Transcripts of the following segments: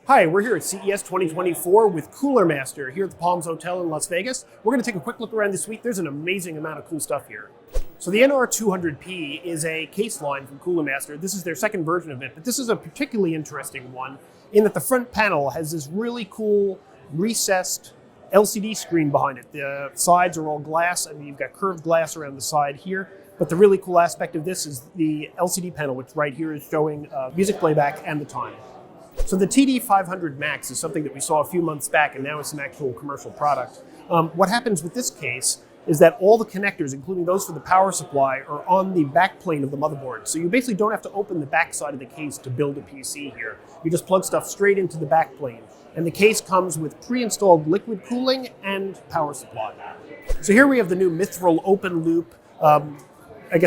Hi, we're here at CES 2024 with Cooler Master here at the Palms Hotel in Las Vegas. We're going to take a quick look around this suite. There's an amazing amount of cool stuff here. So the NR200P is a case line from Cooler Master. This is their second version of it, but this is a particularly interesting one in that the front panel has this really cool recessed LCD screen behind it. The sides are all glass. I mean, you've got curved glass around the side here. But the really cool aspect of this is the LCD panel, which right here is showing music playback and the time. So the TD500 Max is something that we saw a few months back, and now it's an actual commercial product. What happens with this case is that all the connectors, including those for the power supply, are on the back plane of the motherboard. So you basically don't have to open the back side of the case to build a PC here. You just plug stuff straight into the back plane. And the case comes with pre-installed liquid cooling and power supply. So here we have the new Mithil open loop,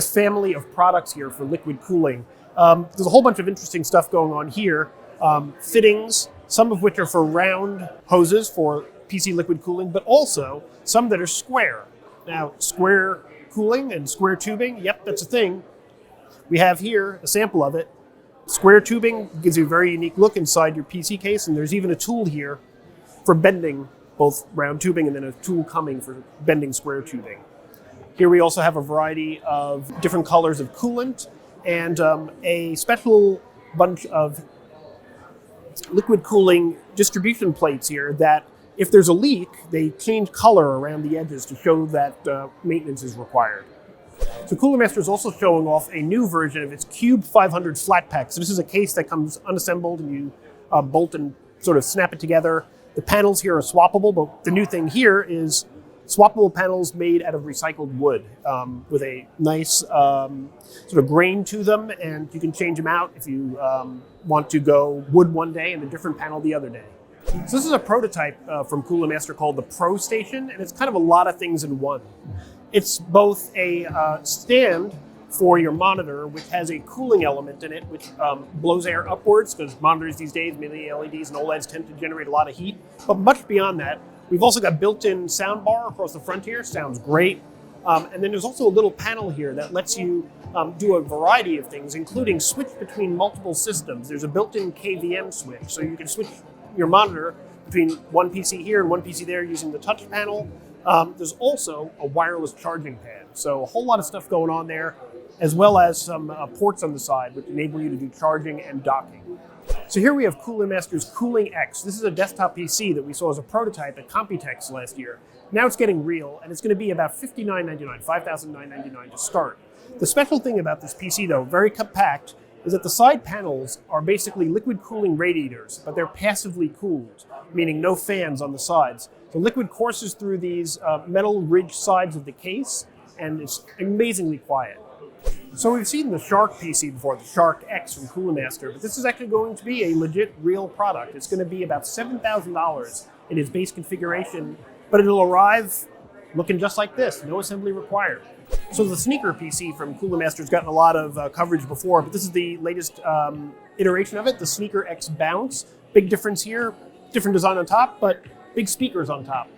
family of products here for liquid cooling. There's a whole bunch of interesting stuff going on here. Fittings, some of which are for round hoses for PC liquid cooling, but also some that are square. Now, square cooling and square tubing, yep, that's a thing. We have here a sample of it. Square tubing gives you a very unique look inside your PC case, and there's even a tool here for bending both round tubing and then a tool coming for bending square tubing. Here we also have a variety of different colors of coolant and a special bunch of liquid cooling distribution plates here that if there's a leak, they change color around the edges to show that maintenance is required. So Cooler Master is also showing off a new version of its Cube 500 flat pack. So this is a case that comes unassembled and you bolt and sort of snap it together. The panels here are swappable, but the new thing here is swappable panels made out of recycled wood with a nice sort of grain to them, and you can change them out if you want to go wood one day and a different panel the other day. So this is a prototype from Cooler Master called the Pro Station, and it's kind of a lot of things in one. It's both a stand for your monitor, which has a cooling element in it, which blows air upwards, because monitors these days, mini LEDs and OLEDs, tend to generate a lot of heat. But much beyond that, we've also got built-in sound bar across the front here. Sounds great. And then there's also a little panel here that lets you do a variety of things, including switch between multiple systems. There's a built-in KVM switch, so you can switch your monitor between one PC here and one PC there using the touch panel. There's also a wireless charging pad. So a whole lot of stuff going on there, as well as some ports on the side, which enable you to do charging and docking. So here we have Cooler Master's Cooling X. This is a desktop PC that we saw as a prototype at Computex last year. Now it's getting real, and it's going to be about $59.99, $5,999 to start. The special thing about this PC, though, very compact, is that the side panels are basically liquid cooling radiators, but they're passively cooled, meaning no fans on the sides. The liquid courses through these metal ridged sides of the case, and it's amazingly quiet. So we've seen the Shark PC before, the Shark X from Cooler Master, but this is actually going to be a legit, real product. It's going to be about $7,000 in its base configuration, but it'll arrive looking just like this, no assembly required. So the Sneaker PC from Cooler Master's gotten a lot of coverage before, but this is the latest iteration of it, the Sneaker X Bounce. Big difference here, different design on top, but big speakers on top.